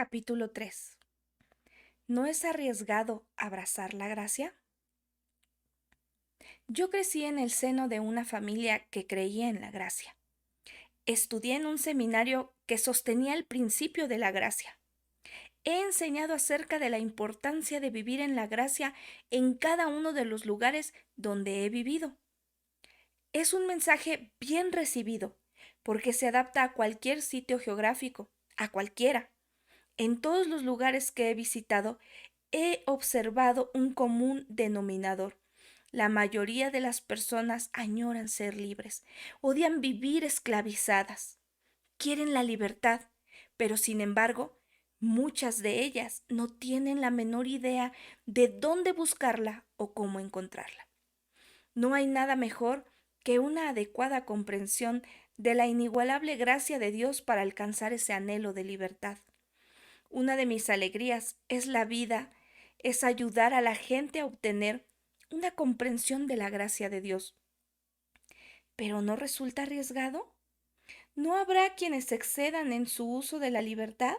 Capítulo 3. ¿No es arriesgado abrazar la gracia? Yo crecí en el seno de una familia que creía en la gracia. Estudié en un seminario que sostenía el principio de la gracia. He enseñado acerca de la importancia de vivir en la gracia en cada uno de los lugares donde he vivido. Es un mensaje bien recibido, porque se adapta a cualquier sitio geográfico, a cualquiera. En todos los lugares que he visitado, he observado un común denominador. La mayoría de las personas añoran ser libres, odian vivir esclavizadas, quieren la libertad, pero sin embargo, muchas de ellas no tienen la menor idea de dónde buscarla o cómo encontrarla. No hay nada mejor que una adecuada comprensión de la inigualable gracia de Dios para alcanzar ese anhelo de libertad. Una de mis alegrías es la vida, es ayudar a la gente a obtener una comprensión de la gracia de Dios. ¿Pero no resulta arriesgado? ¿No habrá quienes excedan en su uso de la libertad?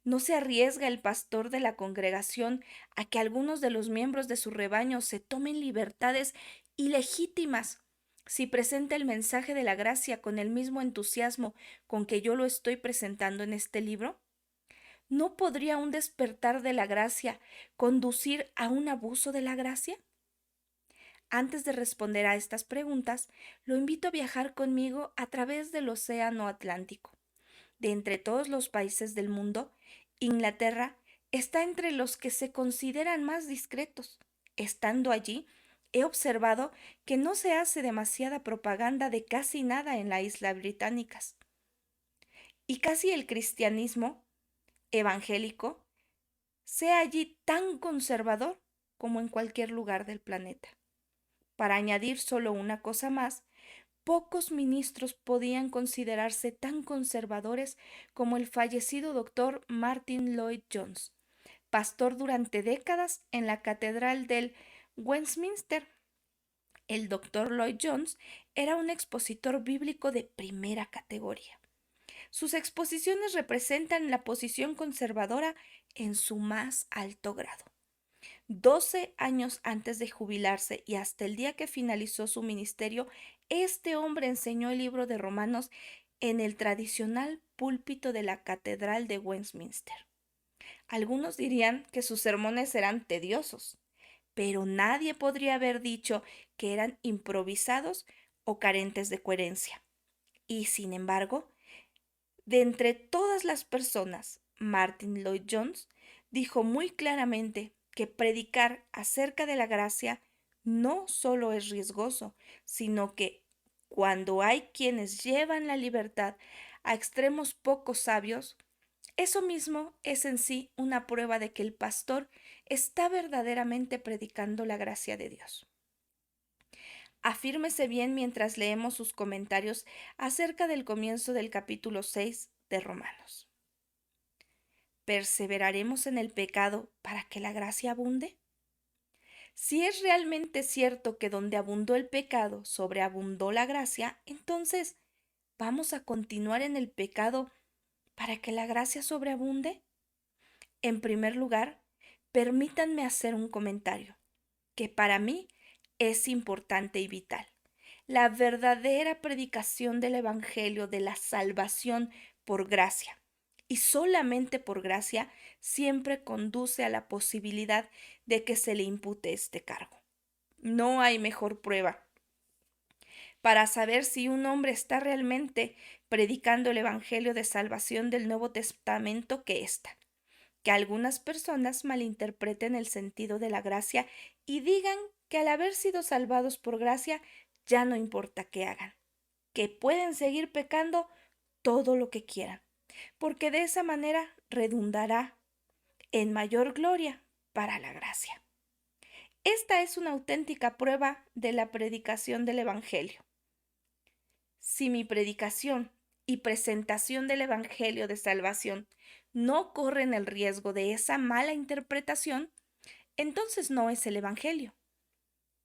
¿No se arriesga el pastor de la congregación a que algunos de los miembros de su rebaño se tomen libertades ilegítimas si presenta el mensaje de la gracia con el mismo entusiasmo con que yo lo estoy presentando en este libro? ¿No podría un despertar de la gracia conducir a un abuso de la gracia? Antes de responder a estas preguntas, lo invito a viajar conmigo a través del Océano Atlántico. De entre todos los países del mundo, Inglaterra está entre los que se consideran más discretos. Estando allí, he observado que no se hace demasiada propaganda de casi nada en la isla británicas. Y casi el cristianismo evangélico sea allí tan conservador como en cualquier lugar del planeta. Para añadir solo una cosa más, pocos ministros podían considerarse tan conservadores como el fallecido doctor Martin Lloyd Jones, pastor durante décadas en la Catedral del Westminster. El doctor Lloyd Jones era un expositor bíblico de primera categoría. Sus exposiciones representan la posición conservadora en su más alto grado. 12 años antes de jubilarse y hasta el día que finalizó su ministerio, este hombre enseñó el libro de Romanos en el tradicional púlpito de la Catedral de Westminster. Algunos dirían que sus sermones eran tediosos, pero nadie podría haber dicho que eran improvisados o carentes de coherencia. Y sin embargo, de entre todas las personas, Martin Lloyd Jones dijo muy claramente que predicar acerca de la gracia no solo es riesgoso, sino que cuando hay quienes llevan la libertad a extremos poco sabios, eso mismo es en sí una prueba de que el pastor está verdaderamente predicando la gracia de Dios. Afírmese bien mientras leemos sus comentarios acerca del comienzo del capítulo 6 de Romanos. ¿Perseveraremos en el pecado para que la gracia abunde? Si es realmente cierto que donde abundó el pecado, sobreabundó la gracia, entonces, ¿vamos a continuar en el pecado para que la gracia sobreabunde? En primer lugar, permítanme hacer un comentario que para mí es importante y vital. La verdadera predicación del Evangelio de la salvación por gracia y solamente por gracia siempre conduce a la posibilidad de que se le impute este cargo. No hay mejor prueba para saber si un hombre está realmente predicando el Evangelio de salvación del Nuevo Testamento que esta. Que algunas personas malinterpreten el sentido de la gracia y digan que al haber sido salvados por gracia ya no importa qué hagan, que pueden seguir pecando todo lo que quieran, porque de esa manera redundará en mayor gloria para la gracia. Esta es una auténtica prueba de la predicación del Evangelio. Si mi predicación y presentación del Evangelio de salvación no corren el riesgo de esa mala interpretación, entonces no es el Evangelio.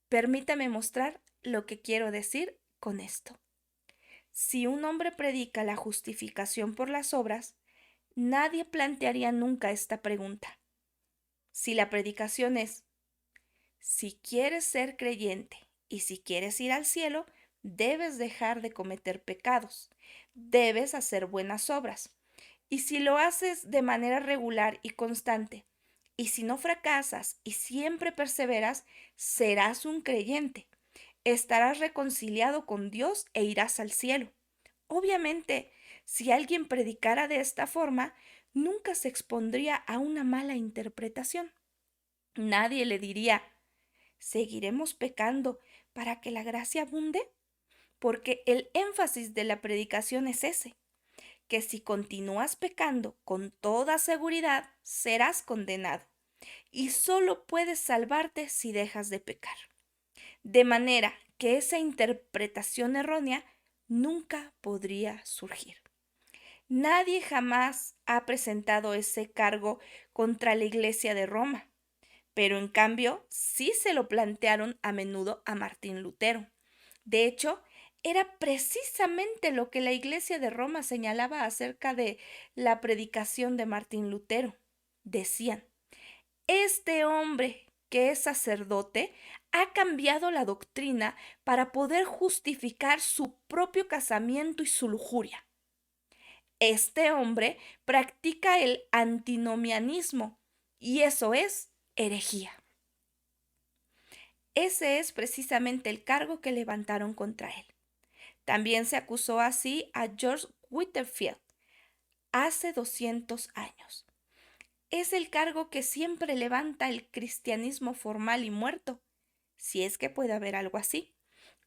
Permítame mostrar lo que quiero decir con esto. Si un hombre predica la justificación por las obras, nadie plantearía nunca esta pregunta. Si la predicación es, si quieres ser creyente y si quieres ir al cielo, debes dejar de cometer pecados, debes hacer buenas obras. Y si lo haces de manera regular y constante, y si no fracasas y siempre perseveras, serás un creyente. Estarás reconciliado con Dios e irás al cielo. Obviamente, si alguien predicara de esta forma, nunca se expondría a una mala interpretación. Nadie le diría, ¿seguiremos pecando para que la gracia abunde? Porque el énfasis de la predicación es ese, que si continúas pecando con toda seguridad, serás condenado, y solo puedes salvarte si dejas de pecar. De manera que esa interpretación errónea nunca podría surgir. Nadie jamás ha presentado ese cargo contra la Iglesia de Roma, pero en cambio sí se lo plantearon a menudo a Martín Lutero. De hecho, era precisamente lo que la Iglesia de Roma señalaba acerca de la predicación de Martín Lutero. Decían, este hombre que es sacerdote ha cambiado la doctrina para poder justificar su propio casamiento y su lujuria. Este hombre practica el antinomianismo y eso es herejía. Ese es precisamente el cargo que levantaron contra él. También se acusó así a George Whitefield hace 200 años. Es el cargo que siempre levanta el cristianismo formal y muerto, si es que puede haber algo así,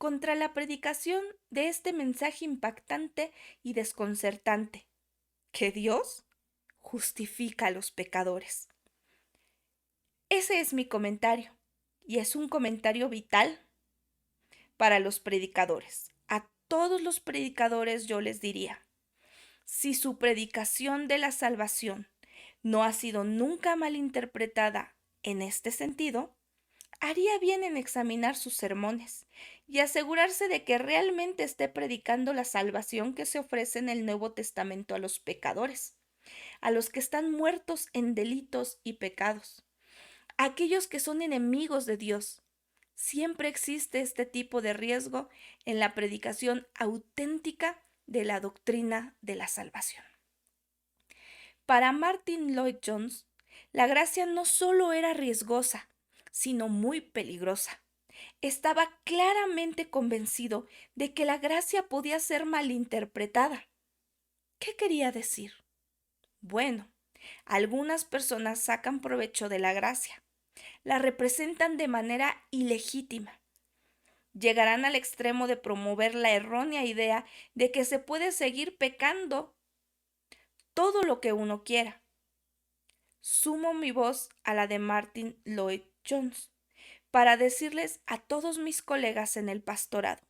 contra la predicación de este mensaje impactante y desconcertante, que Dios justifica a los pecadores. Ese es mi comentario, y es un comentario vital para los predicadores. A todos los predicadores yo les diría, si su predicación de la salvación no ha sido nunca malinterpretada en este sentido, haría bien en examinar sus sermones y asegurarse de que realmente esté predicando la salvación que se ofrece en el Nuevo Testamento a los pecadores, a los que están muertos en delitos y pecados, a aquellos que son enemigos de Dios. Siempre existe este tipo de riesgo en la predicación auténtica de la doctrina de la salvación. Para Martin Lloyd Jones, la gracia no solo era riesgosa, sino muy peligrosa. Estaba claramente convencido de que la gracia podía ser malinterpretada. ¿Qué quería decir? Bueno, algunas personas sacan provecho de la gracia, la representan de manera ilegítima. Llegarán al extremo de promover la errónea idea de que se puede seguir pecando todo lo que uno quiera. Sumo mi voz a la de Martin Lloyd Jones para decirles a todos mis colegas en el pastorado,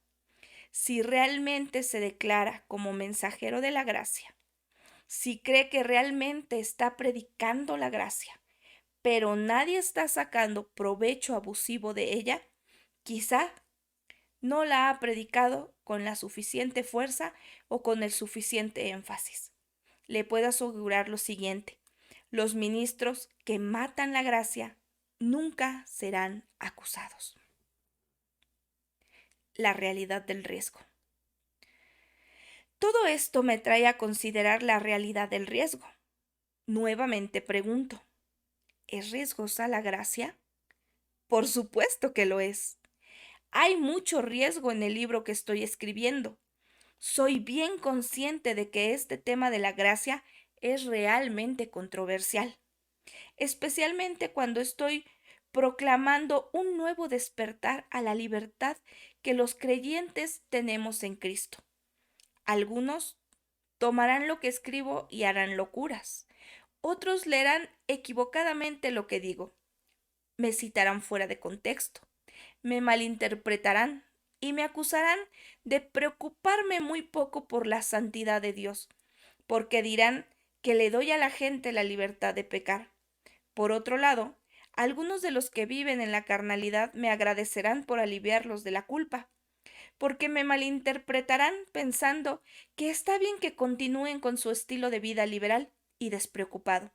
si realmente se declara como mensajero de la gracia, si cree que realmente está predicando la gracia, pero nadie está sacando provecho abusivo de ella, quizá no la ha predicado con la suficiente fuerza o con el suficiente énfasis. Le puedo asegurar lo siguiente, los ministros que matan la gracia nunca serán acusados. La realidad del riesgo. Todo esto me trae a considerar la realidad del riesgo. Nuevamente pregunto, ¿es riesgosa la gracia? Por supuesto que lo es. Hay mucho riesgo en el libro que estoy escribiendo. Soy bien consciente de que este tema de la gracia es realmente controversial, especialmente cuando estoy proclamando un nuevo despertar a la libertad que los creyentes tenemos en Cristo. Algunos tomarán lo que escribo y harán locuras. Otros leerán equivocadamente lo que digo. Me citarán fuera de contexto. Me malinterpretarán y me acusarán de preocuparme muy poco por la santidad de Dios, porque dirán que le doy a la gente la libertad de pecar. Por otro lado, algunos de los que viven en la carnalidad me agradecerán por aliviarlos de la culpa, porque me malinterpretarán pensando que está bien que continúen con su estilo de vida liberal y despreocupado.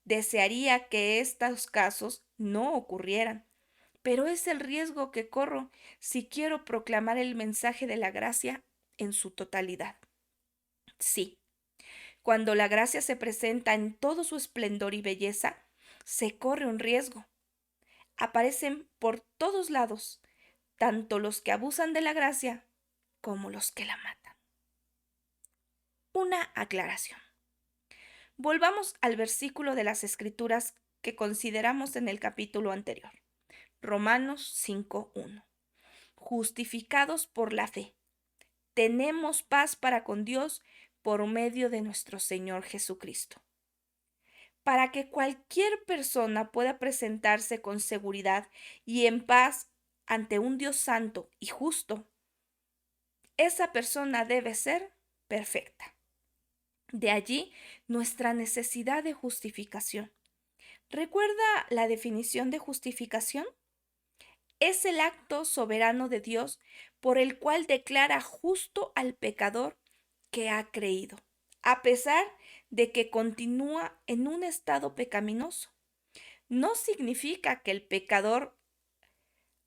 Desearía que estos casos no ocurrieran, pero es el riesgo que corro si quiero proclamar el mensaje de la gracia en su totalidad. Sí, cuando la gracia se presenta en todo su esplendor y belleza, se corre un riesgo. Aparecen por todos lados, tanto los que abusan de la gracia como los que la matan. Una aclaración. Volvamos al versículo de las Escrituras que consideramos en el capítulo anterior, Romanos 5:1. Justificados por la fe, tenemos paz para con Dios por medio de nuestro Señor Jesucristo. Para que cualquier persona pueda presentarse con seguridad y en paz ante un Dios santo y justo, esa persona debe ser perfecta. De allí nuestra necesidad de justificación. ¿Recuerda la definición de justificación? Es el acto soberano de Dios por el cual declara justo al pecador que ha creído, a pesar de que continúa en un estado pecaminoso. No significa que el pecador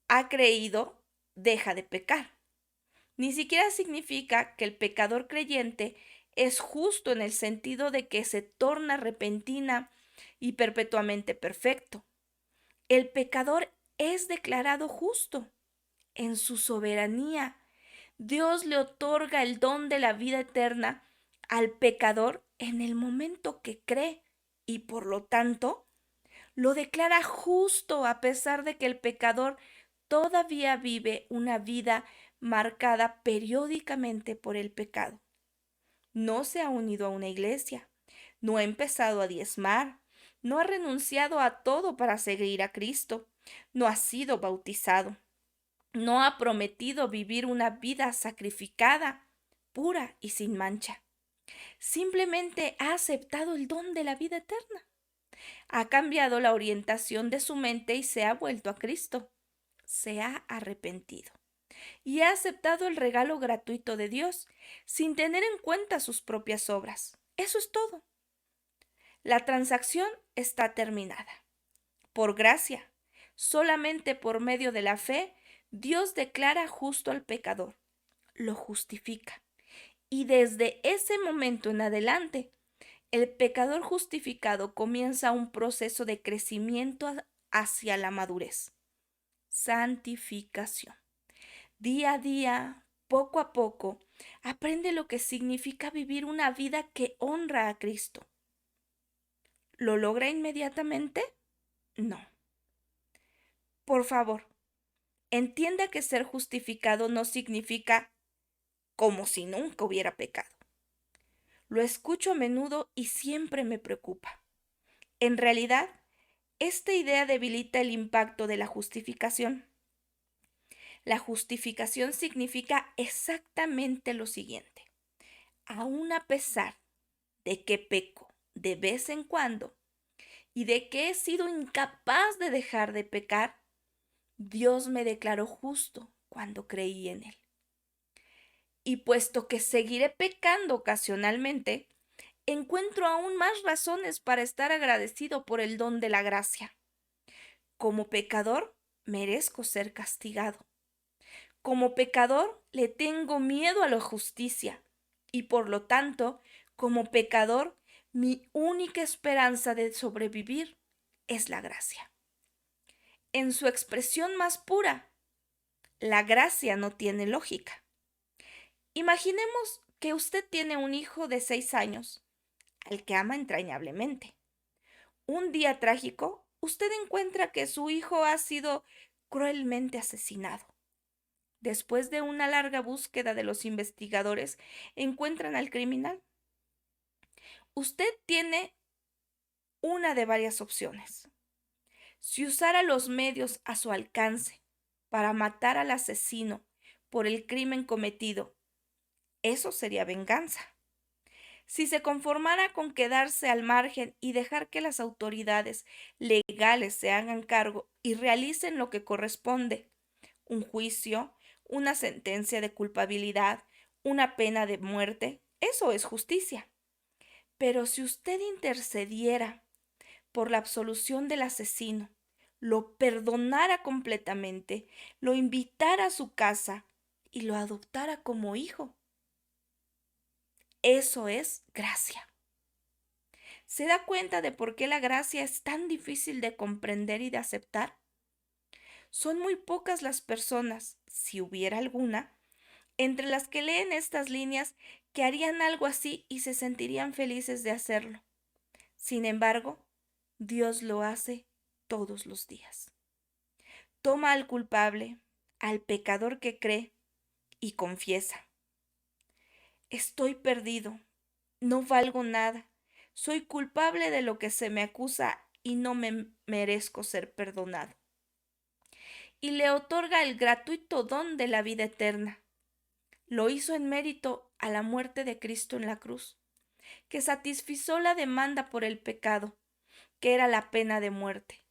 ha creído deja de pecar. Ni siquiera significa que el pecador creyente es justo en el sentido de que se torna repentina y perpetuamente perfecto. El pecador es declarado justo. En su soberanía, Dios le otorga el don de la vida eterna al pecador en el momento que cree y por lo tanto lo declara justo a pesar de que el pecador todavía vive una vida marcada periódicamente por el pecado. No se ha unido a una iglesia, no ha empezado a diezmar, no ha renunciado a todo para seguir a Cristo, no ha sido bautizado, no ha prometido vivir una vida sacrificada, pura y sin mancha. Simplemente ha aceptado el don de la vida eterna. Ha cambiado la orientación de su mente y se ha vuelto a Cristo. Se ha arrepentido y ha aceptado el regalo gratuito de Dios sin tener en cuenta sus propias obras. Eso es todo. La transacción está terminada. Por gracia, solamente por medio de la fe, Dios declara justo al pecador, lo justifica. Y desde ese momento en adelante, el pecador justificado comienza un proceso de crecimiento hacia la madurez. Santificación. Día a día, poco a poco, aprende lo que significa vivir una vida que honra a Cristo. ¿Lo logra inmediatamente? No. Por favor, entienda que ser justificado no significa como si nunca hubiera pecado. Lo escucho a menudo y siempre me preocupa. En realidad, esta idea debilita el impacto de la justificación. La justificación significa exactamente lo siguiente. Aun a pesar de que peco de vez en cuando y de que he sido incapaz de dejar de pecar, Dios me declaró justo cuando creí en Él. Y puesto que seguiré pecando ocasionalmente, encuentro aún más razones para estar agradecido por el don de la gracia. Como pecador, merezco ser castigado. Como pecador, le tengo miedo a la justicia y por lo tanto, como pecador, mi única esperanza de sobrevivir es la gracia. En su expresión más pura, la gracia no tiene lógica. Imaginemos que usted tiene un hijo de 6 años, al que ama entrañablemente. Un día trágico, usted encuentra que su hijo ha sido cruelmente asesinado. Después de una larga búsqueda de los investigadores, encuentran al criminal. Usted tiene una de varias opciones. Si usara los medios a su alcance para matar al asesino por el crimen cometido, eso sería venganza. Si se conformara con quedarse al margen y dejar que las autoridades legales se hagan cargo y realicen lo que corresponde, un juicio, una sentencia de culpabilidad, una pena de muerte, eso es justicia. Pero si usted intercediera por la absolución del asesino, lo perdonara completamente, lo invitara a su casa y lo adoptara como hijo, eso es gracia. ¿Se da cuenta de por qué la gracia es tan difícil de comprender y de aceptar? Son muy pocas las personas, si hubiera alguna, entre las que leen estas líneas que harían algo así y se sentirían felices de hacerlo. Sin embargo, Dios lo hace todos los días. Toma al culpable, al pecador que cree y confiesa: estoy perdido, no valgo nada, soy culpable de lo que se me acusa y no me merezco ser perdonado. Y le otorga el gratuito don de la vida eterna. Lo hizo en mérito a la muerte de Cristo en la cruz, que satisfizo la demanda por el pecado, que era la pena de muerte.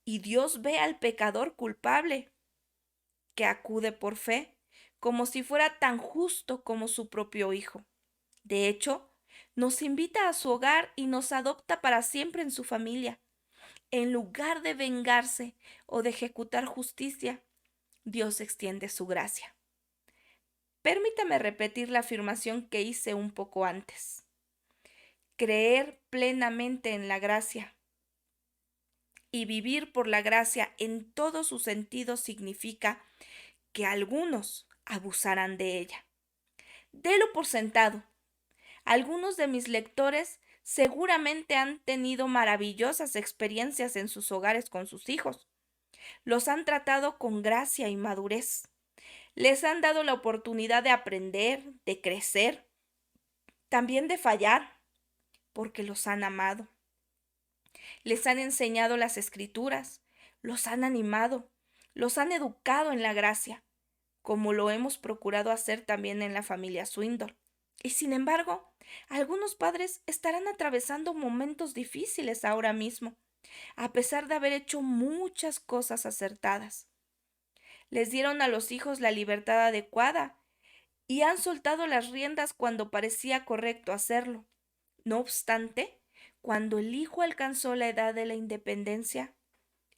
Y Dios ve al pecador culpable, que acude por fe, como si fuera tan justo como su propio Hijo. De hecho, nos invita a su hogar y nos adopta para siempre en su familia. En lugar de vengarse o de ejecutar justicia, Dios extiende su gracia. Permítame repetir la afirmación que hice un poco antes. Creer plenamente en la gracia y vivir por la gracia en todo su sentido significa que algunos abusarán de ella. Delo por sentado. Algunos de mis lectores seguramente han tenido maravillosas experiencias en sus hogares con sus hijos. Los han tratado con gracia y madurez. Les han dado la oportunidad de aprender, de crecer, también de fallar, porque los han amado. Les han enseñado las escrituras, los han animado, los han educado en la gracia, como lo hemos procurado hacer también en la familia Swindle. Y sin embargo, algunos padres estarán atravesando momentos difíciles ahora mismo, a pesar de haber hecho muchas cosas acertadas. Les dieron a los hijos la libertad adecuada y han soltado las riendas cuando parecía correcto hacerlo. No obstante, cuando el hijo alcanzó la edad de la independencia,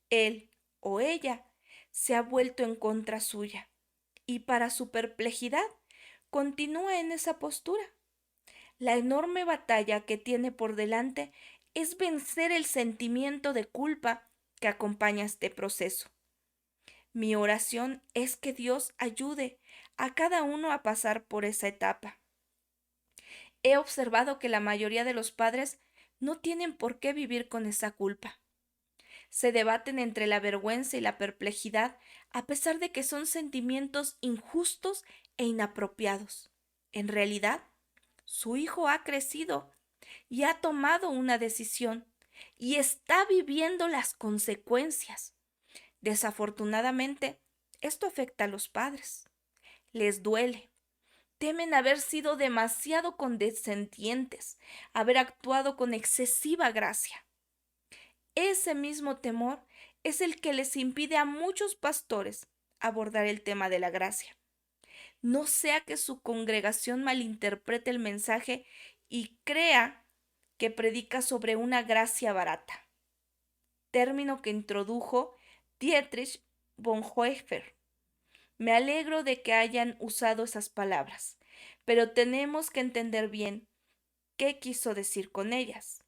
él o ella se ha vuelto en contra suya y para su perplejidad continúa en esa postura. La enorme batalla que tiene por delante es vencer el sentimiento de culpa que acompaña este proceso. Mi oración es que Dios ayude a cada uno a pasar por esa etapa. He observado que la mayoría de los padres no tienen por qué vivir con esa culpa. Se debaten entre la vergüenza y la perplejidad a pesar de que son sentimientos injustos e inapropiados. En realidad, su hijo ha crecido y ha tomado una decisión y está viviendo las consecuencias. Desafortunadamente, esto afecta a los padres. Les duele. Temen haber sido demasiado condescendientes, haber actuado con excesiva gracia. Ese mismo temor es el que les impide a muchos pastores abordar el tema de la gracia. No sea que su congregación malinterprete el mensaje y crea que predica sobre una gracia barata, término que introdujo Dietrich Bonhoeffer. Me alegro de que hayan usado esas palabras, pero tenemos que entender bien qué quiso decir con ellas.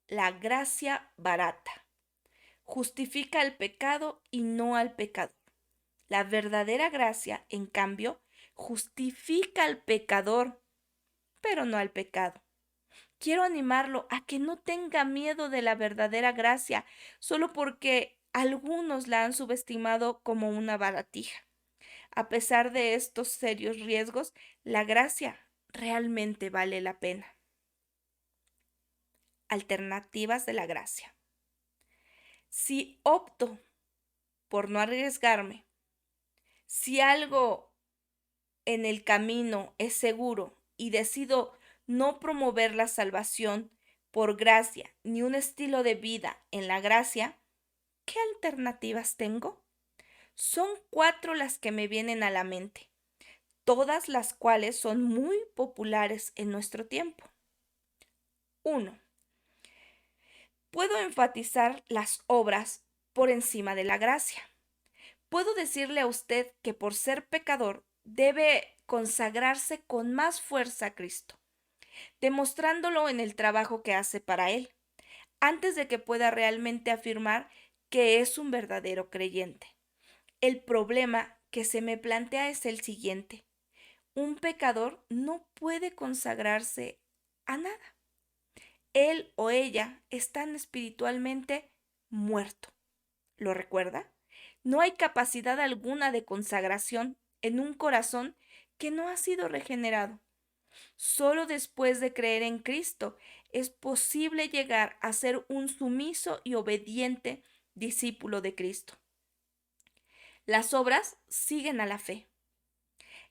La gracia barata justifica el pecado y no al pecador. La verdadera gracia, en cambio, justifica al pecador, pero no al pecado. Quiero animarlo a que no tenga miedo de la verdadera gracia, solo porque algunos la han subestimado como una baratija. A pesar de estos serios riesgos, la gracia realmente vale la pena. Alternativas de la gracia. Si opto por no arriesgarme, si algo en el camino es seguro y decido no promover la salvación por gracia ni un estilo de vida en la gracia, ¿qué alternativas tengo? Son 4 las que me vienen a la mente, todas las cuales son muy populares en nuestro tiempo. 1. Puedo enfatizar las obras por encima de la gracia. Puedo decirle a usted que por ser pecador debe consagrarse con más fuerza a Cristo, demostrándolo en el trabajo que hace para Él, antes de que pueda realmente afirmar que es un verdadero creyente. El problema que se me plantea es el siguiente. Un pecador no puede consagrarse a nada. Él o ella están espiritualmente muerto. ¿Lo recuerda? No hay capacidad alguna de consagración en un corazón que no ha sido regenerado. Solo después de creer en Cristo es posible llegar a ser un sumiso y obediente discípulo de Cristo. Las obras siguen a la fe.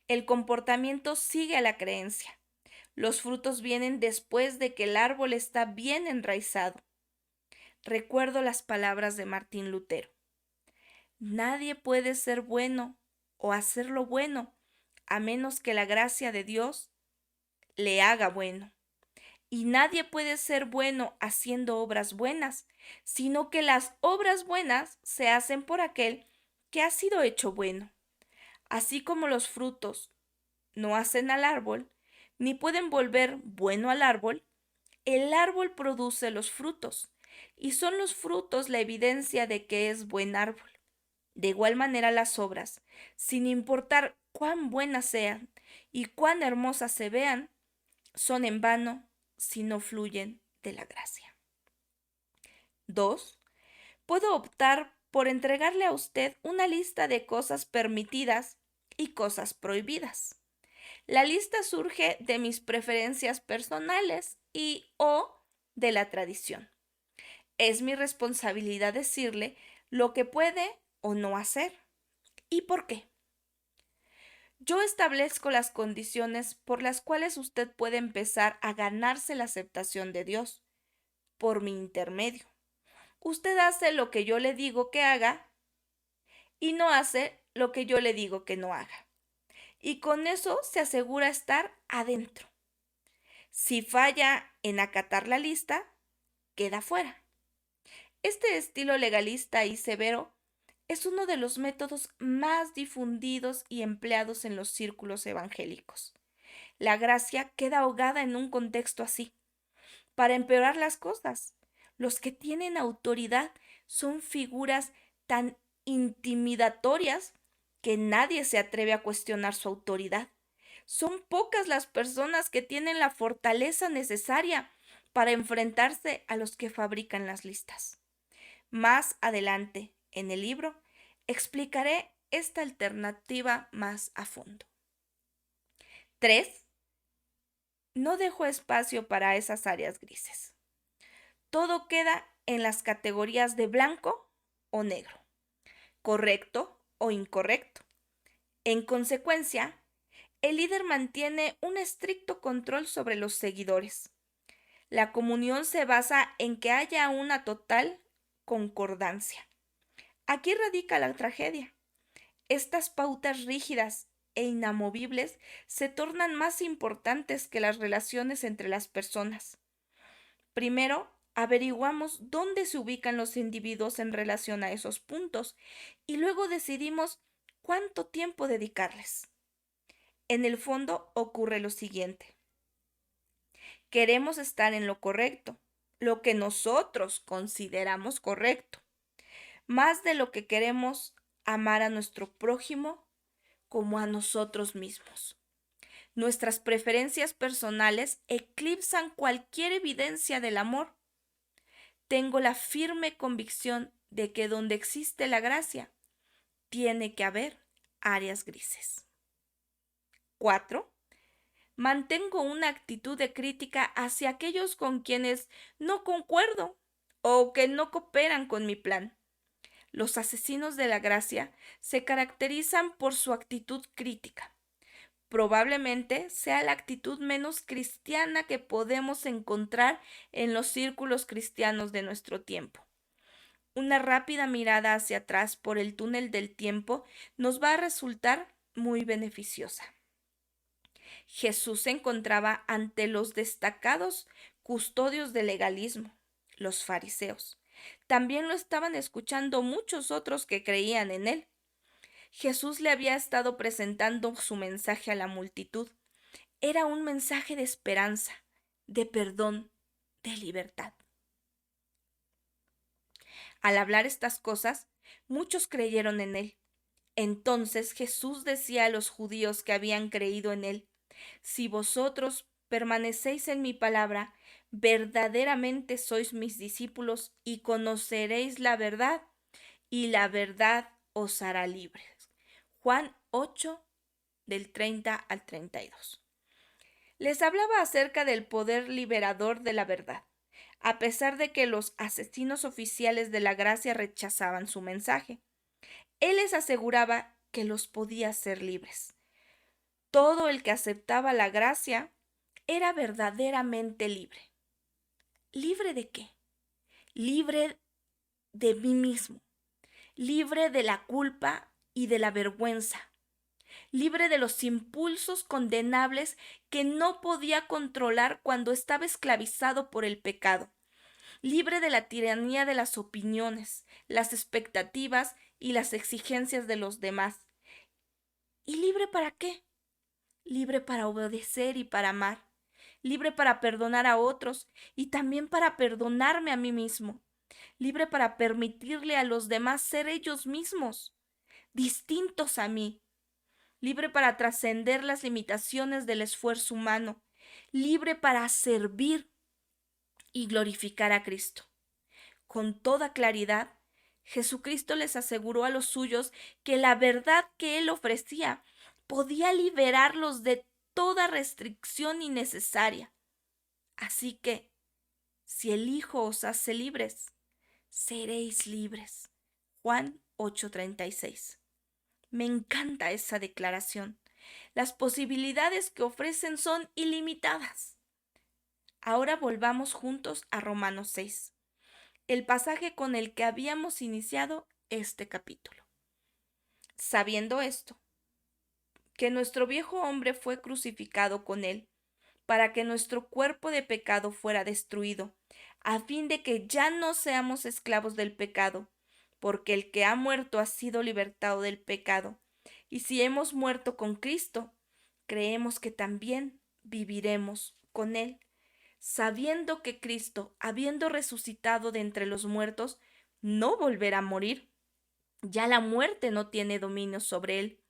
El comportamiento sigue a la creencia. Los frutos vienen después de que el árbol está bien enraizado. Recuerdo las palabras de Martín Lutero. Nadie puede ser bueno o hacer lo bueno a menos que la gracia de Dios le haga bueno. Y nadie puede ser bueno haciendo obras buenas, sino que las obras buenas se hacen por aquel que ha sido hecho bueno. Así como los frutos no hacen al árbol, ni pueden volver bueno al árbol, el árbol produce los frutos, y son los frutos la evidencia de que es buen árbol. De igual manera las obras, sin importar cuán buenas sean y cuán hermosas se vean, son en vano si no fluyen de la gracia. 2. Puedo optar por entregarle a usted una lista de cosas permitidas y cosas prohibidas. La lista surge de mis preferencias personales y o de la tradición. Es mi responsabilidad decirle lo que puede o no hacer y por qué. Yo establezco las condiciones por las cuales usted puede empezar a ganarse la aceptación de Dios por mi intermedio. Usted hace lo que yo le digo que haga y no hace lo que yo le digo que no haga. Y con eso se asegura estar adentro. Si falla en acatar la lista, queda fuera. Este estilo legalista y severo es uno de los métodos más difundidos y empleados en los círculos evangélicos. La gracia queda ahogada en un contexto así. Para empeorar las cosas, los que tienen autoridad son figuras tan intimidatorias que nadie se atreve a cuestionar su autoridad. Son pocas las personas que tienen la fortaleza necesaria para enfrentarse a los que fabrican las listas. Más adelante, en el libro, explicaré esta alternativa más a fondo. 3. No dejo espacio para esas áreas grises. Todo queda en las categorías de blanco o negro, correcto o incorrecto. En consecuencia, el líder mantiene un estricto control sobre los seguidores. La comunión se basa en que haya una total concordancia. Aquí radica la tragedia. Estas pautas rígidas e inamovibles se tornan más importantes que las relaciones entre las personas. Primero, averiguamos dónde se ubican los individuos en relación a esos puntos y luego decidimos cuánto tiempo dedicarles. En el fondo ocurre lo siguiente. Queremos estar en lo correcto, lo que nosotros consideramos correcto, más de lo que queremos amar a nuestro prójimo como a nosotros mismos. Nuestras preferencias personales eclipsan cualquier evidencia del amor. Tengo la firme convicción de que donde existe la gracia, tiene que haber áreas grises. 4. Mantengo una actitud de crítica hacia aquellos con quienes no concuerdo o que no cooperan con mi plan. Los asesinos de la gracia se caracterizan por su actitud crítica. Probablemente sea la actitud menos cristiana que podemos encontrar en los círculos cristianos de nuestro tiempo. Una rápida mirada hacia atrás por el túnel del tiempo nos va a resultar muy beneficiosa. Jesús se encontraba ante los destacados custodios del legalismo, los fariseos. También lo estaban escuchando muchos otros que creían en él. Jesús le había estado presentando su mensaje a la multitud. Era un mensaje de esperanza, de perdón, de libertad. Al hablar estas cosas, muchos creyeron en él. Entonces Jesús decía a los judíos que habían creído en él: si vosotros permanecéis en mi palabra, verdaderamente sois mis discípulos y conoceréis la verdad, y la verdad os hará libres. Juan 8, del 30 al 32. Les hablaba acerca del poder liberador de la verdad, a pesar de que los asesinos oficiales de la gracia rechazaban su mensaje. Él les aseguraba que los podía hacer libres. Todo el que aceptaba la gracia era verdaderamente libre. ¿Libre de qué? Libre de mí mismo, libre de la culpa y de la vergüenza, libre de los impulsos condenables que no podía controlar cuando estaba esclavizado por el pecado, libre de la tiranía de las opiniones, las expectativas y las exigencias de los demás. ¿Y libre para qué? Libre para obedecer y para amar, libre para perdonar a otros y también para perdonarme a mí mismo, libre para permitirle a los demás ser ellos mismos, distintos a mí, libre para trascender las limitaciones del esfuerzo humano, libre para servir y glorificar a Cristo. Con toda claridad, Jesucristo les aseguró a los suyos que la verdad que Él ofrecía podía liberarlos de toda restricción innecesaria. Así que, si el Hijo os hace libres, seréis libres. Juan 8:36. Me encanta esa declaración. Las posibilidades que ofrecen son ilimitadas. Ahora volvamos juntos a Romanos 6, el pasaje con el que habíamos iniciado este capítulo. Sabiendo esto, que nuestro viejo hombre fue crucificado con él, para que nuestro cuerpo de pecado fuera destruido, a fin de que ya no seamos esclavos del pecado, porque el que ha muerto ha sido libertado del pecado. Y si hemos muerto con Cristo, creemos que también viviremos con él, sabiendo que Cristo, habiendo resucitado de entre los muertos, no volverá a morir. Ya la muerte no tiene dominio sobre él,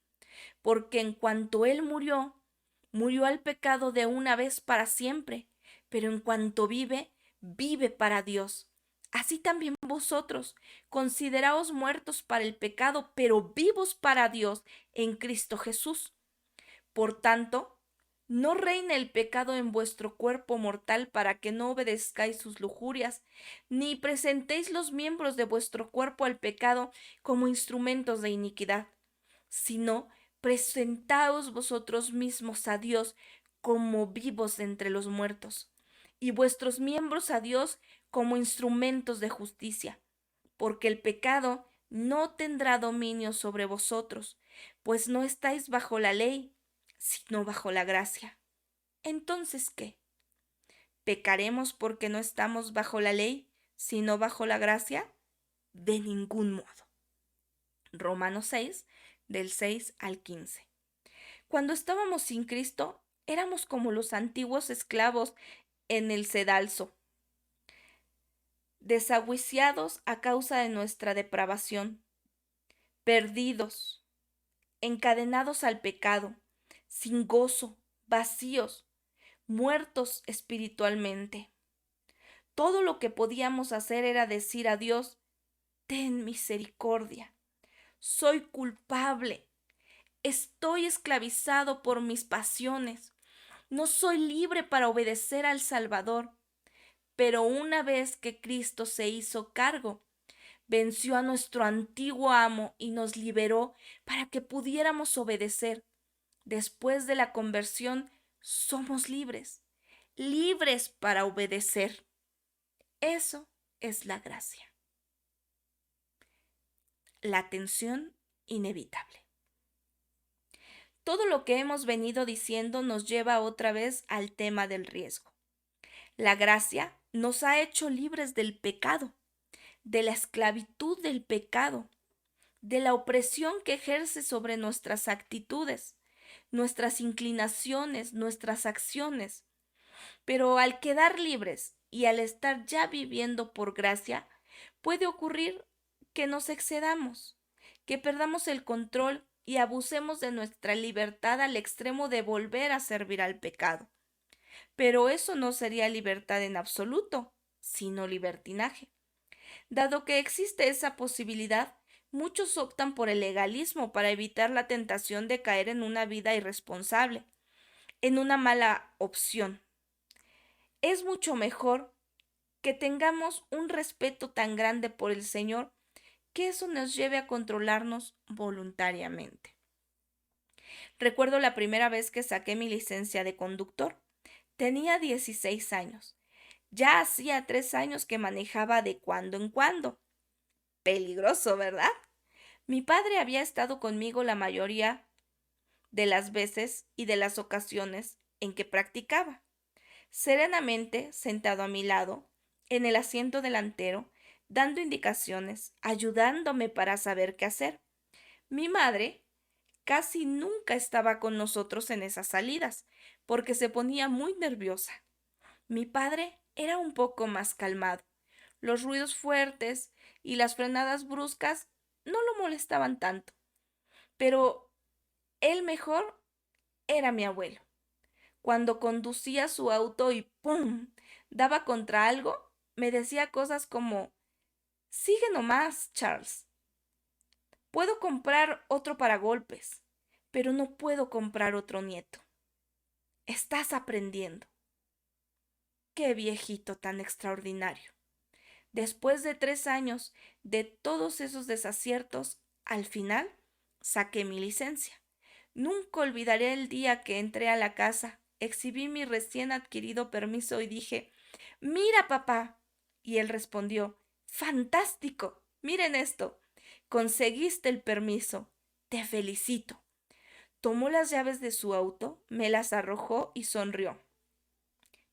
porque en cuanto él murió, murió al pecado de una vez para siempre, pero en cuanto vive, vive para Dios. Así también vosotros, consideraos muertos para el pecado, pero vivos para Dios en Cristo Jesús. Por tanto, no reine el pecado en vuestro cuerpo mortal para que no obedezcáis sus lujurias, ni presentéis los miembros de vuestro cuerpo al pecado como instrumentos de iniquidad, sino presentaos vosotros mismos a Dios como vivos entre los muertos, y vuestros miembros a Dios como instrumentos de justicia, porque el pecado no tendrá dominio sobre vosotros, pues no estáis bajo la ley, sino bajo la gracia. Entonces, ¿qué? ¿Pecaremos porque no estamos bajo la ley, sino bajo la gracia? De ningún modo. Romanos 6, del 6 al 15. Cuando estábamos sin Cristo, éramos como los antiguos esclavos en el cedalso, desahuciados a causa de nuestra depravación, perdidos, encadenados al pecado, sin gozo, vacíos, muertos espiritualmente. Todo lo que podíamos hacer era decir a Dios: ten misericordia, soy culpable, estoy esclavizado por mis pasiones, no soy libre para obedecer al Salvador. Pero una vez que Cristo se hizo cargo, venció a nuestro antiguo amo y nos liberó para que pudiéramos obedecer. Después de la conversión, somos libres, libres para obedecer. Eso es la gracia. La tensión inevitable. Todo lo que hemos venido diciendo nos lleva otra vez al tema del riesgo. La gracia nos ha hecho libres del pecado, de la esclavitud del pecado, de la opresión que ejerce sobre nuestras actitudes, nuestras inclinaciones, nuestras acciones. Pero al quedar libres y al estar ya viviendo por gracia, puede ocurrir que nos excedamos, que perdamos el control y abusemos de nuestra libertad al extremo de volver a servir al pecado. Pero eso no sería libertad en absoluto, sino libertinaje. Dado que existe esa posibilidad, muchos optan por el legalismo para evitar la tentación de caer en una vida irresponsable, en una mala opción. Es mucho mejor que tengamos un respeto tan grande por el Señor que eso nos lleve a controlarnos voluntariamente. Recuerdo la primera vez que saqué mi licencia de conductor. Tenía 16 años. Ya hacía 3 años que manejaba de cuando en cuando. Peligroso, ¿verdad? Mi padre había estado conmigo la mayoría de las veces y de las ocasiones en que practicaba. Serenamente, sentado a mi lado, en el asiento delantero, dando indicaciones, ayudándome para saber qué hacer. Mi madre casi nunca estaba con nosotros en esas salidas, porque se ponía muy nerviosa. Mi padre era un poco más calmado. Los ruidos fuertes y las frenadas bruscas no lo molestaban tanto, pero el mejor era mi abuelo. Cuando conducía su auto y ¡pum! Daba contra algo, me decía cosas como: sigue nomás, Charles. Puedo comprar otro paragolpes, pero no puedo comprar otro nieto. Estás aprendiendo. Qué viejito tan extraordinario. Después de 3 años de todos esos desaciertos, al final saqué mi licencia. Nunca olvidaré el día que entré a la casa, exhibí mi recién adquirido permiso y dije: «Mira, papá». Y él respondió: «Fantástico. Miren esto. Conseguiste el permiso. Te felicito». Tomó las llaves de su auto, me las arrojó y sonrió.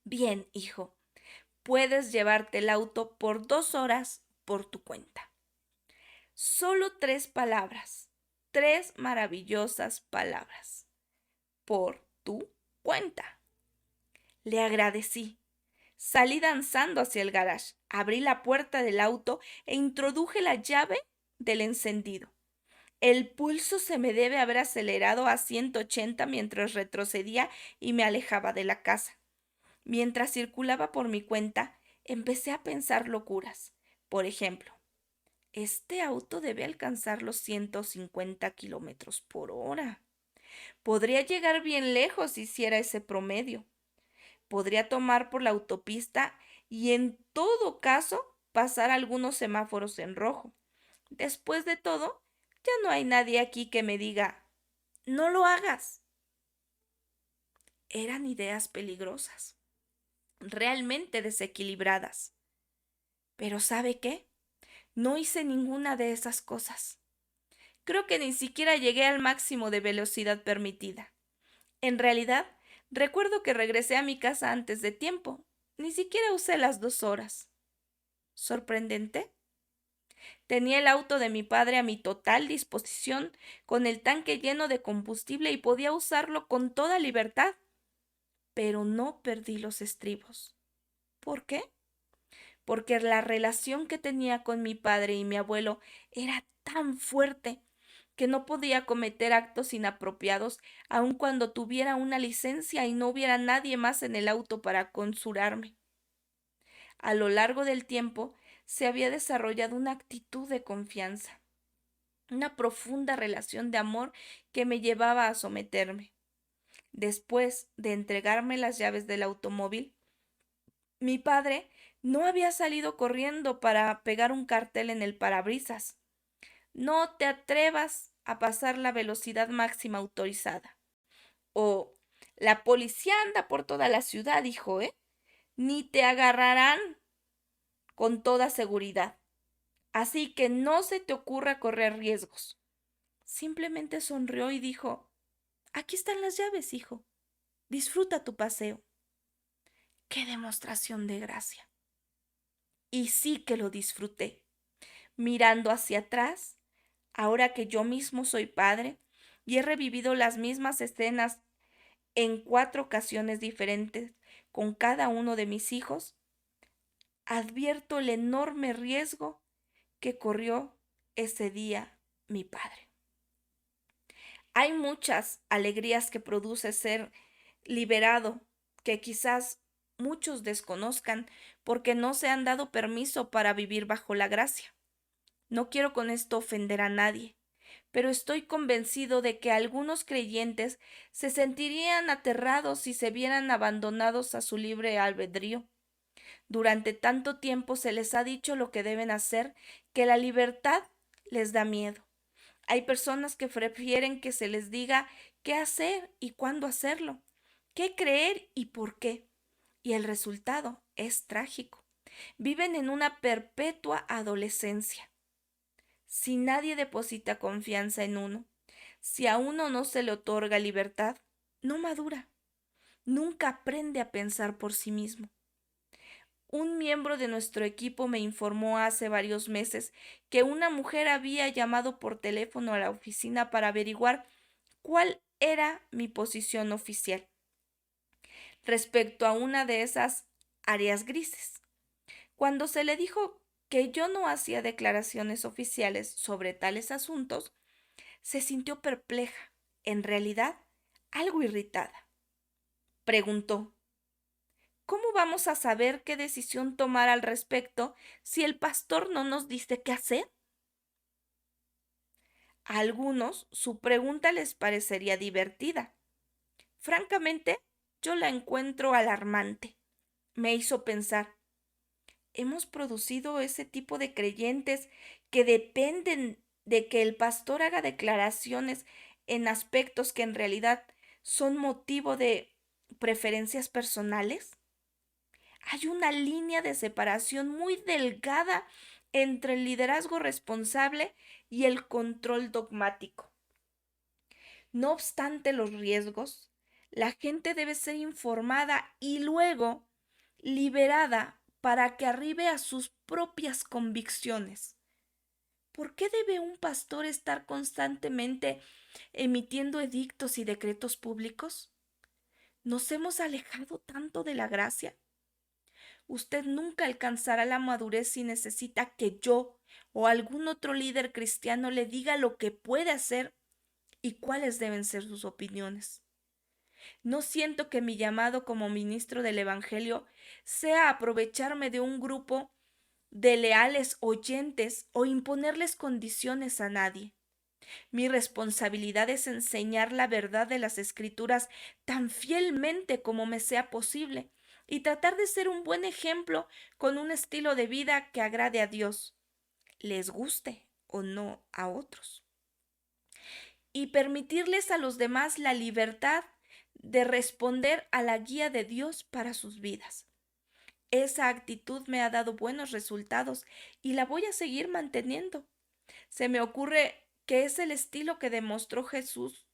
«Bien, hijo, puedes llevarte el auto por 2 horas por tu cuenta». Solo 3 palabras, 3 maravillosas palabras. Por tu cuenta. Le agradecí. Salí danzando hacia el garage, abrí la puerta del auto e introduje la llave del encendido. El pulso se me debe haber acelerado a 180 mientras retrocedía y me alejaba de la casa. Mientras circulaba por mi cuenta, empecé a pensar locuras. Por ejemplo, este auto debe alcanzar los 150 kilómetros por hora. Podría llegar bien lejos si hiciera ese promedio. Podría tomar por la autopista y en todo caso pasar algunos semáforos en rojo. Después de todo, ya no hay nadie aquí que me diga: «No lo hagas». Eran ideas peligrosas, realmente desequilibradas. Pero ¿sabe qué? No hice ninguna de esas cosas. Creo que ni siquiera llegué al máximo de velocidad permitida. En realidad, recuerdo que regresé a mi casa antes de tiempo. Ni siquiera usé las 2 horas. ¿Sorprendente? Tenía el auto de mi padre a mi total disposición, con el tanque lleno de combustible y podía usarlo con toda libertad. Pero no perdí los estribos. ¿Por qué? Porque la relación que tenía con mi padre y mi abuelo era tan fuerte que no podía cometer actos inapropiados aun cuando tuviera una licencia y no hubiera nadie más en el auto para consurarme. A lo largo del tiempo se había desarrollado una actitud de confianza, una profunda relación de amor que me llevaba a someterme. Después de entregarme las llaves del automóvil, mi padre no había salido corriendo para pegar un cartel en el parabrisas: «No te atrevas a pasar la velocidad máxima autorizada». O «La policía anda por toda la ciudad, hijo, ¿eh? Ni te agarrarán con toda seguridad. Así que no se te ocurra correr riesgos». Simplemente sonrió y dijo: «Aquí están las llaves, hijo. Disfruta tu paseo». ¡Qué demostración de gracia! Y sí que lo disfruté. Mirando hacia atrás, ahora que yo mismo soy padre y he revivido las mismas escenas en 4 ocasiones diferentes con cada uno de mis hijos, advierto el enorme riesgo que corrió ese día mi padre. Hay muchas alegrías que produce ser liberado que quizás muchos desconozcan porque no se han dado permiso para vivir bajo la gracia. No quiero con esto ofender a nadie, pero estoy convencido de que algunos creyentes se sentirían aterrados si se vieran abandonados a su libre albedrío. Durante tanto tiempo se les ha dicho lo que deben hacer que la libertad les da miedo. Hay personas que prefieren que se les diga qué hacer y cuándo hacerlo, qué creer y por qué. Y el resultado es trágico. Viven en una perpetua adolescencia. Si nadie deposita confianza en uno, si a uno no se le otorga libertad, no madura, nunca aprende a pensar por sí mismo. Un miembro de nuestro equipo me informó hace varios meses que una mujer había llamado por teléfono a la oficina para averiguar cuál era mi posición oficial respecto a una de esas áreas grises. Cuando se le dijo que yo no hacía declaraciones oficiales sobre tales asuntos, se sintió perpleja, en realidad algo irritada. Preguntó: ¿cómo vamos a saber qué decisión tomar al respecto si el pastor no nos dice qué hacer? A algunos su pregunta les parecería divertida. Francamente, yo la encuentro alarmante. Me hizo pensar, hemos producido ese tipo de creyentes que dependen de que el pastor haga declaraciones en aspectos que en realidad son motivo de preferencias personales. Hay una línea de separación muy delgada entre el liderazgo responsable y el control dogmático. No obstante los riesgos, la gente debe ser informada y luego liberada para que arribe a sus propias convicciones. ¿Por qué debe un pastor estar constantemente emitiendo edictos y decretos públicos? ¿Nos hemos alejado tanto de la gracia? Usted nunca alcanzará la madurez si necesita que yo o algún otro líder cristiano le diga lo que puede hacer y cuáles deben ser sus opiniones. No siento que mi llamado como ministro del Evangelio sea aprovecharme de un grupo de leales oyentes o imponerles condiciones a nadie. Mi responsabilidad es enseñar la verdad de las Escrituras tan fielmente como me sea posible y tratar de ser un buen ejemplo con un estilo de vida que agrade a Dios, les guste o no a otros, y permitirles a los demás la libertad de responder a la guía de Dios para sus vidas. Esa actitud me ha dado buenos resultados y la voy a seguir manteniendo. Se me ocurre que es el estilo que demostró Jesús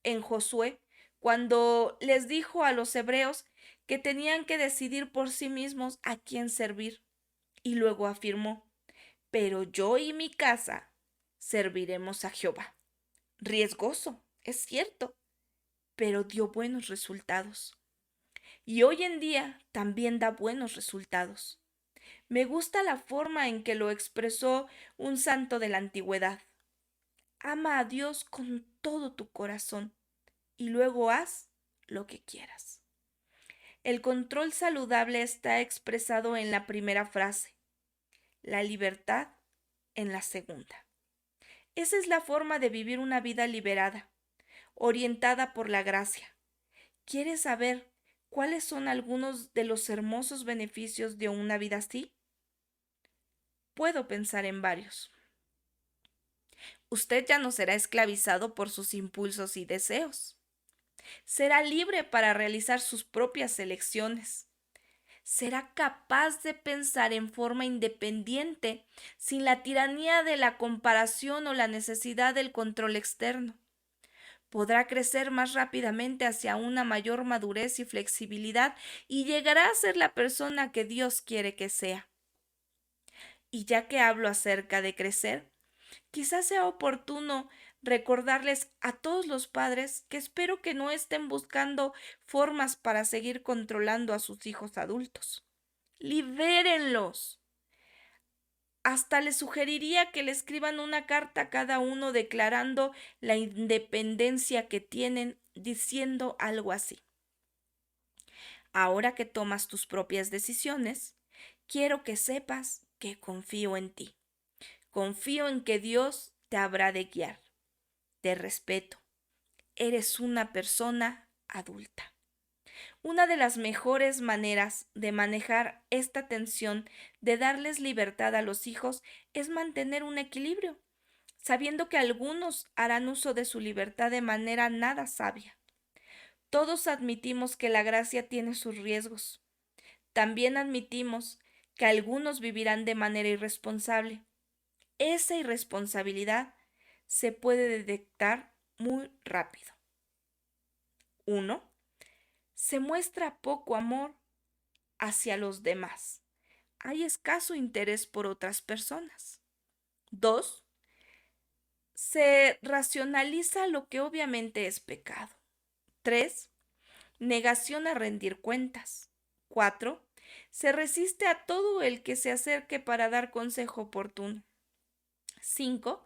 en Josué cuando les dijo a los hebreos que tenían que decidir por sí mismos a quién servir. Y luego afirmó: pero yo y mi casa serviremos a Jehová. Riesgoso, es cierto, pero dio buenos resultados. Y hoy en día también da buenos resultados. Me gusta la forma en que lo expresó un santo de la antigüedad. Ama a Dios con todo tu corazón y luego haz lo que quieras. El control saludable está expresado en la primera frase, la libertad en la segunda. Esa es la forma de vivir una vida liberada, orientada por la gracia. ¿Quieres saber cuáles son algunos de los hermosos beneficios de una vida así? Puedo pensar en varios. Usted ya no será esclavizado por sus impulsos y deseos. Será libre para realizar sus propias elecciones. Será capaz de pensar en forma independiente, sin la tiranía de la comparación o la necesidad del control externo. Podrá crecer más rápidamente hacia una mayor madurez y flexibilidad y llegará a ser la persona que Dios quiere que sea. Y ya que hablo acerca de crecer, quizás sea oportuno recordarles a todos los padres que espero que no estén buscando formas para seguir controlando a sus hijos adultos. Libérenlos. Hasta les sugeriría que le escriban una carta a cada uno declarando la independencia que tienen, diciendo algo así. Ahora que tomas tus propias decisiones, quiero que sepas que confío en ti. Confío en que Dios te habrá de guiar. Te respeto. Eres una persona adulta. Una de las mejores maneras de manejar esta tensión, de darles libertad a los hijos, es mantener un equilibrio, sabiendo que algunos harán uso de su libertad de manera nada sabia. Todos admitimos que la gracia tiene sus riesgos. También admitimos que algunos vivirán de manera irresponsable. Esa irresponsabilidad se puede detectar muy rápido. 1. Se muestra poco amor hacia los demás. Hay escaso interés por otras personas. 2. Se racionaliza lo que obviamente es pecado. 3. Negación a rendir cuentas. 4. Se resiste a todo el que se acerque para dar consejo oportuno. 5.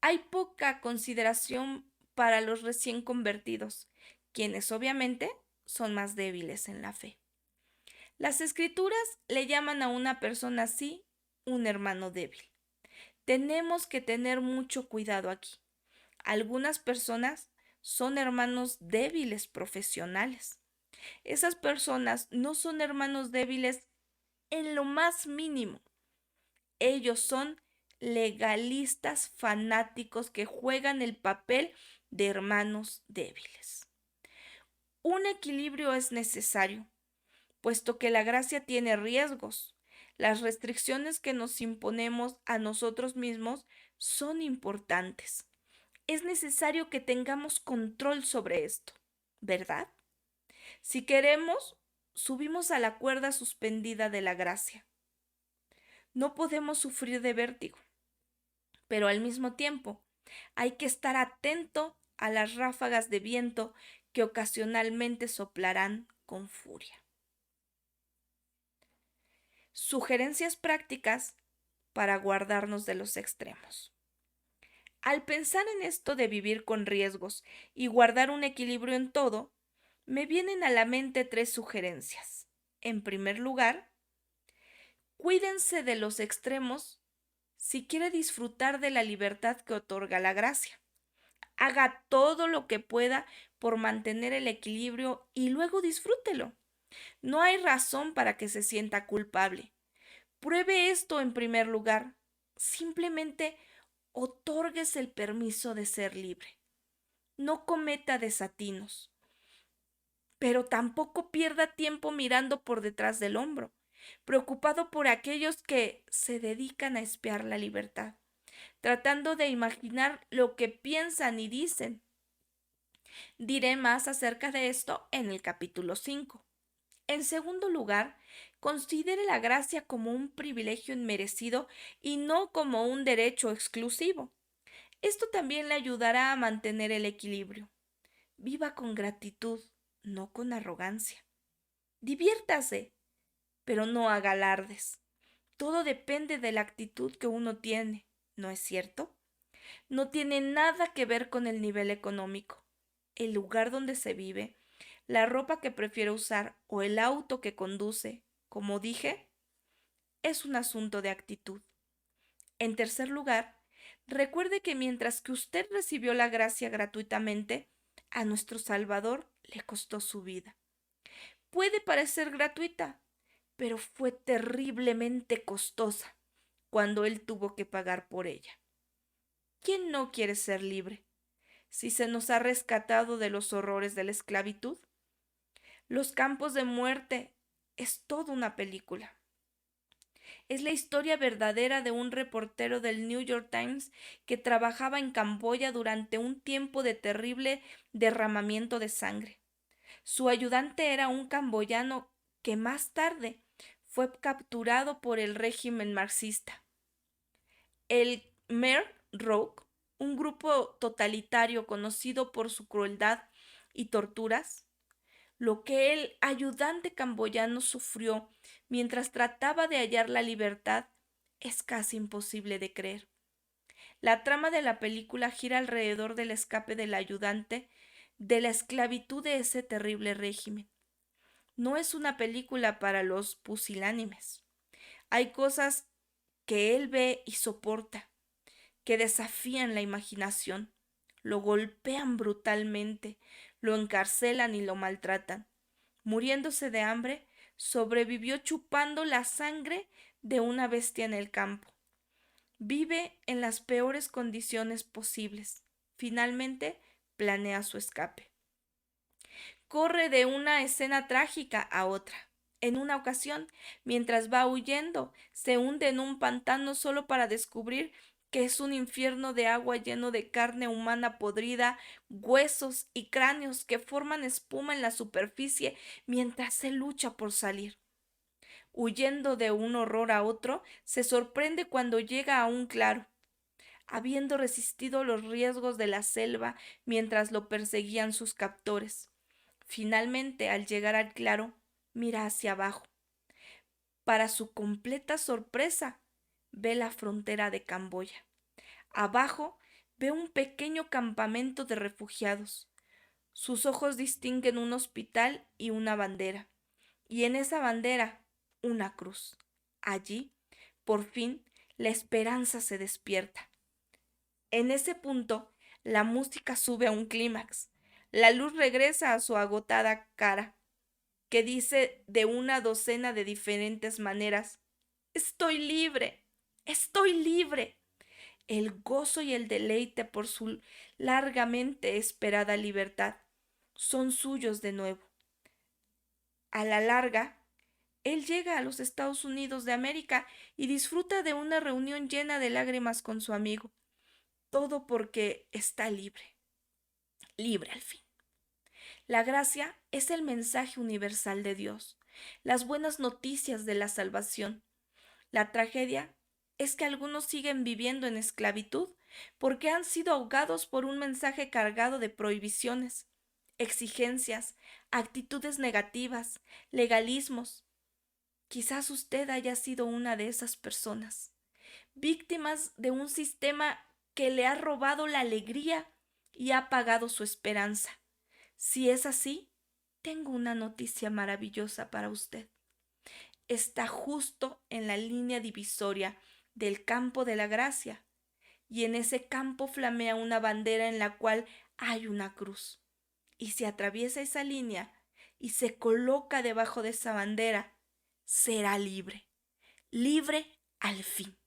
Hay poca consideración para los recién convertidos, quienes obviamente son más débiles en la fe. Las escrituras le llaman a una persona así un hermano débil. Tenemos que tener mucho cuidado aquí. Algunas personas son hermanos débiles profesionales. Esas personas no son hermanos débiles en lo más mínimo. Ellos son legalistas fanáticos que juegan el papel de hermanos débiles. Un equilibrio es necesario, puesto que la gracia tiene riesgos. Las restricciones que nos imponemos a nosotros mismos son importantes. Es necesario que tengamos control sobre esto, ¿verdad? Si queremos, subimos a la cuerda suspendida de la gracia. No podemos sufrir de vértigo, pero al mismo tiempo hay que estar atento a las ráfagas de viento que ocasionalmente soplarán con furia. Sugerencias prácticas para guardarnos de los extremos. Al pensar en esto de vivir con riesgos y guardar un equilibrio en todo, me vienen a la mente 3 sugerencias. En primer lugar, cuídense de los extremos si quiere disfrutar de la libertad que otorga la gracia. Haga todo lo que pueda por mantener el equilibrio y luego disfrútelo. No hay razón para que se sienta culpable. Pruebe esto en primer lugar. Simplemente otórguese el permiso de ser libre. No cometa desatinos, pero tampoco pierda tiempo mirando por detrás del hombro, preocupado por aquellos que se dedican a espiar la libertad, tratando de imaginar lo que piensan y dicen. Diré más acerca de esto en el capítulo 5. En segundo lugar, considere la gracia como un privilegio inmerecido y no como un derecho exclusivo. Esto también le ayudará a mantener el equilibrio. Viva con gratitud, no con arrogancia. Diviértase, pero no haga alardes. Todo depende de la actitud que uno tiene, ¿no es cierto? No tiene nada que ver con el nivel económico, el lugar donde se vive, la ropa que prefiere usar o el auto que conduce. Como dije, es un asunto de actitud. En tercer lugar, recuerde que mientras que usted recibió la gracia gratuitamente, a nuestro Salvador le costó su vida. Puede parecer gratuita, pero fue terriblemente costosa cuando Él tuvo que pagar por ella. ¿Quién no quiere ser libre? Si se nos ha rescatado de los horrores de la esclavitud, los campos de muerte es toda una película. Es la historia verdadera de un reportero del New York Times que trabajaba en Camboya durante un tiempo de terrible derramamiento de sangre. Su ayudante era un camboyano que más tarde fue capturado por el régimen marxista. El Khmer Rouge, un grupo totalitario conocido por su crueldad y torturas, lo que el ayudante camboyano sufrió mientras trataba de hallar la libertad es casi imposible de creer. La trama de la película gira alrededor del escape del ayudante de la esclavitud de ese terrible régimen. No es una película para los pusilánimes. Hay cosas que él ve y soporta, que desafían la imaginación, lo golpean brutalmente, lo encarcelan y lo maltratan. Muriéndose de hambre, sobrevivió chupando la sangre de una bestia en el campo. Vive en las peores condiciones posibles. Finalmente, planea su escape. Corre de una escena trágica a otra. En una ocasión, mientras va huyendo, se hunde en un pantano solo para descubrir que es un infierno de agua lleno de carne humana podrida, huesos y cráneos que forman espuma en la superficie mientras él lucha por salir. Huyendo de un horror a otro, se sorprende cuando llega a un claro, habiendo resistido los riesgos de la selva mientras lo perseguían sus captores. Finalmente, al llegar al claro, mira hacia abajo. Para su completa sorpresa, ve la frontera de Camboya. Abajo ve un pequeño campamento de refugiados. Sus ojos distinguen un hospital y una bandera, y en esa bandera una cruz. Allí, por fin, la esperanza se despierta. En ese punto, la música sube a un clímax. La luz regresa a su agotada cara, que dice de una docena de diferentes maneras: «Estoy libre, estoy libre». El gozo y el deleite por su largamente esperada libertad son suyos de nuevo. A la larga, él llega a los Estados Unidos de América y disfruta de una reunión llena de lágrimas con su amigo. Todo porque está libre, libre al fin. La gracia es el mensaje universal de Dios, las buenas noticias de la salvación. La tragedia es que algunos siguen viviendo en esclavitud porque han sido ahogados por un mensaje cargado de prohibiciones, exigencias, actitudes negativas, legalismos. Quizás usted haya sido una de esas personas, víctimas de un sistema que le ha robado la alegría y ha apagado su esperanza. Si es así, tengo una noticia maravillosa para usted. Está justo en la línea divisoria del campo de la gracia, y en ese campo flamea una bandera en la cual hay una cruz. Y si atraviesa esa línea y se coloca debajo de esa bandera, será libre, libre al fin.